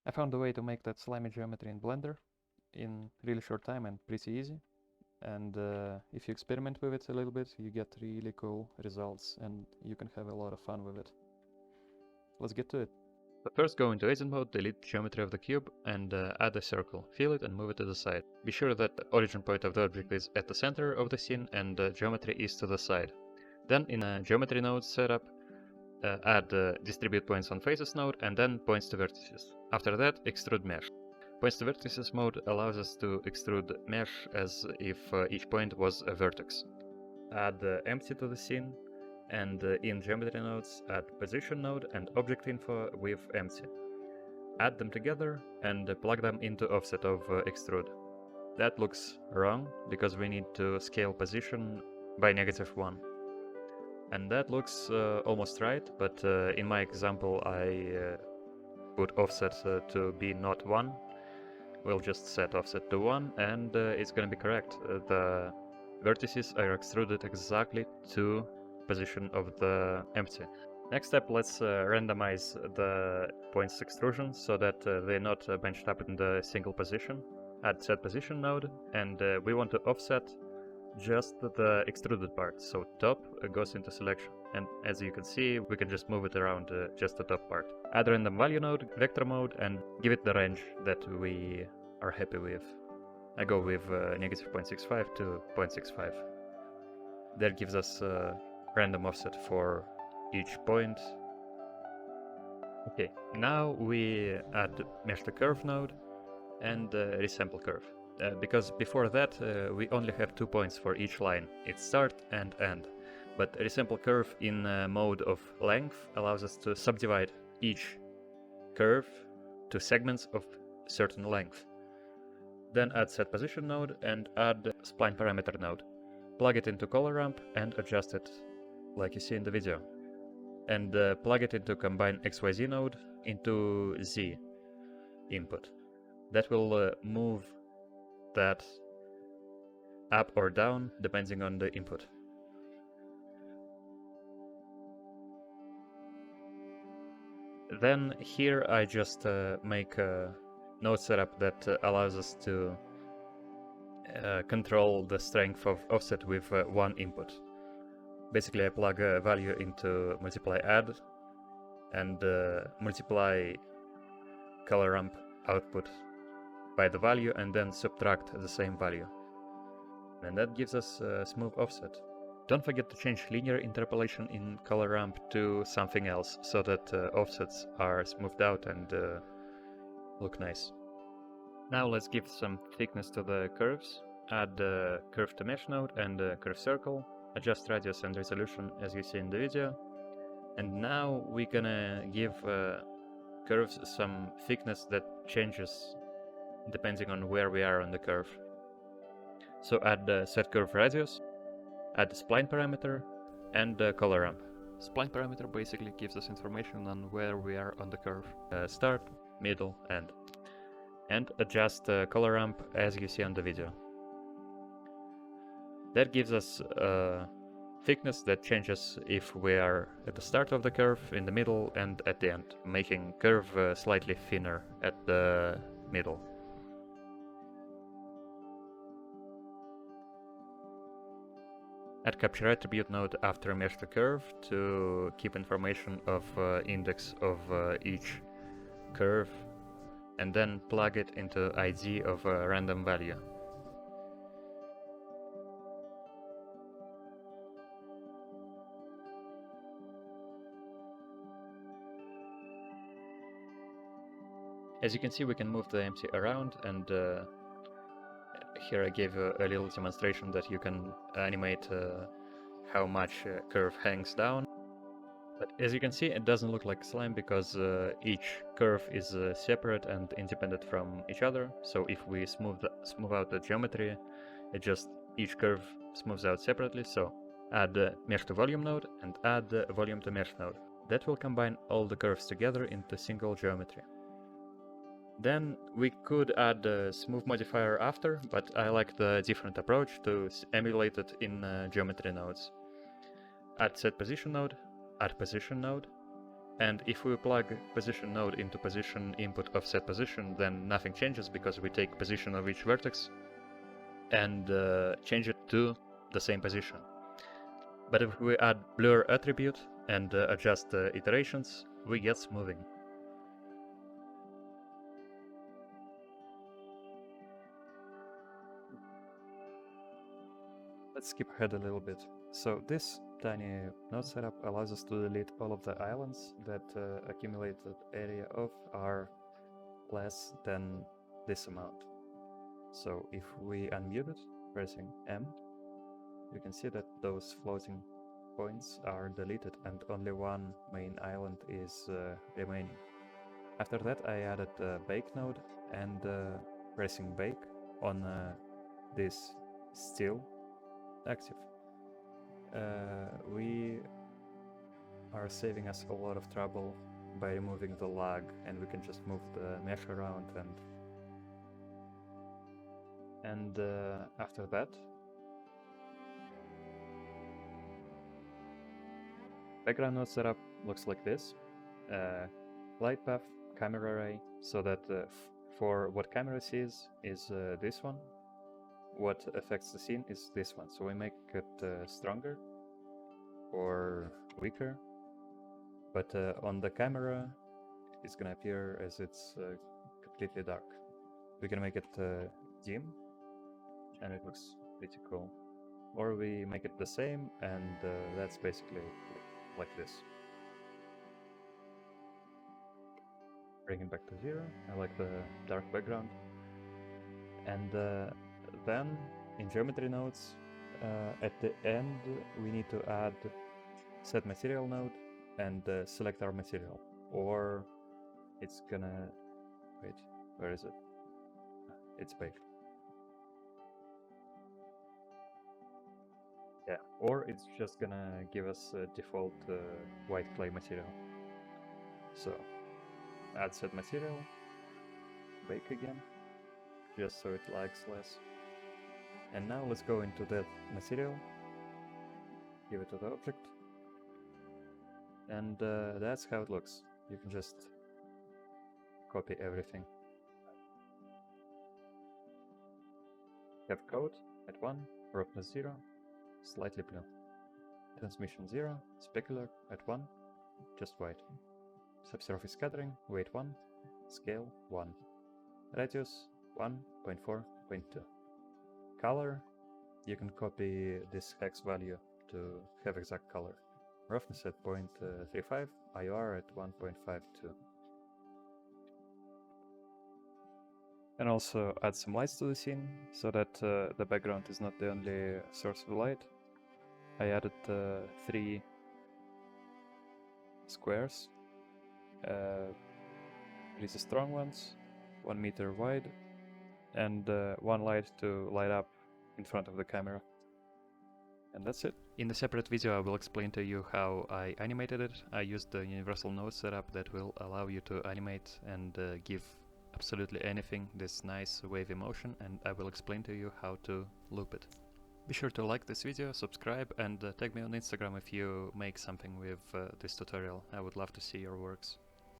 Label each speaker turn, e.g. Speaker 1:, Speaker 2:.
Speaker 1: I found a way to make that slimy geometry in Blender in really short time and pretty easy. And if you experiment with it a little bit, you get really cool results and you can have a lot of fun with it. Let's get to it. But first go into agent mode, delete the geometry of the cube and add a circle. Fill it and move it to the side. Be sure that the origin point of the object is at the center of the scene and the geometry is to the side. Then in a geometry node setup, add distribute points on faces node and then points to vertices. After that, extrude mesh. Points to vertices mode allows us to extrude mesh as if each point was a vertex. Add empty to the scene, and in geometry nodes add position node and object info with empty. Add them together and plug them into offset of extrude. That looks wrong because we need to scale position by -1. And that looks almost right, but in my example I put offset to be not 1. We'll just set offset to 1 and it's gonna be correct. The vertices are extruded exactly to position of the empty. Next step, let's randomize the points extrusion so that they're not bunched up in the single position. Add set position node and we want to offset just the extruded part, so top goes into selection, and as you can see we can just move it around just the top part. Add random value node, vector mode, and give it the range that we are happy with. I go with -0.65 to 0.65. That gives us random offset for each point. Okay, now we add mesh to curve node and resample curve. Because before that we only have 2 points for each line, it's start and end. But resample curve in mode of length allows us to subdivide each curve to segments of certain length. Then add set position node and add spline parameter node. Plug it into color ramp and adjust it like you see in the video. And plug it into combine XYZ node into Z input. That will move that up or down depending on the input. Then here I just make a node setup that allows us to control the strength of offset with one input. Basically I plug a value into multiply add and multiply color ramp output by the value and then subtract the same value. And that gives us a smooth offset. Don't forget to change linear interpolation in color ramp to something else so that offsets are smoothed out and look nice. Now let's give some thickness to the curves. Add the curve to mesh node and curve circle. Adjust radius and resolution as you see in the video. And now we're gonna give curves some thickness that changes depending on where we are on the curve. So add the set curve radius, add the spline parameter, and the color ramp. Spline parameter basically gives us information on where we are on the curve. Start, middle, end. And adjust the color ramp as you see on the video. That gives us a thickness that changes if we are at the start of the curve, in the middle, and at the end, making curve slightly thinner at the middle. Add capture attribute node after mesh to curve to keep information of index of each curve, and then plug it into ID of a random value. As you can see, we can move the empty around, and here I gave a little demonstration that you can animate how much curve hangs down. But as you can see, it doesn't look like slime because each curve is separate and independent from each other. So if we smooth out the geometry, each curve smooths out separately. So add the mesh to volume node and add the volume to mesh node. That will combine all the curves together into single geometry. Then we could add a smooth modifier after, but I like the different approach to emulate it in geometry nodes. Add set position node, add position node, And if we plug position node into position input of set position, then nothing changes because we take position of each vertex and change it to the same position. But if we add blur attribute and adjust iterations, we get smoothing. Let's skip ahead a little bit. So this tiny node setup allows us to delete all of the islands that accumulated area of are less than this amount. So if we unmute it, pressing M, you can see that those floating points are deleted and only one main island is remaining. After that I added a bake node and pressing bake on this still active. We are saving us a lot of trouble by removing the lag, and we can just move the mesh around and after that background node setup looks like this. Light path, camera array, so that for what camera sees is this one. What affects the scene is this one. So we make it stronger or weaker, but on the camera it's gonna appear as it's completely dark. We can make it dim and it looks pretty cool. Or we make it the same and that's basically like this. Bring it back to 0. I like the dark background. And then in geometry nodes, at the end we need to add set material node and select our material, or it's gonna wait, where is it? It's baked. Yeah, or it's just gonna give us a default white clay material. So add set material, bake again, just so it lags less. And now let's go into that material, give it to the object, and that's how it looks. You can just copy everything. Have code at 1, roughness 0, slightly blue. Transmission 0, specular at 1, just white. Subsurface scattering, weight 1, scale 1. Radius 1.4.2. Color, you can copy this hex value to have exact color. Roughness at 0.35, IR at 1.52. And also add some lights to the scene, so that the background is not the only source of light. I added 3 squares, really strong ones, 1 meter wide, and 1 light to light up in front of the camera. And that's it. In the separate video I will explain to you how I animated it. I used the universal node setup that will allow you to animate and give absolutely anything this nice wavy motion, and I will explain to you how to loop it. Be sure to like this video, subscribe, and tag me on Instagram if you make something with this tutorial. I would love to see your works.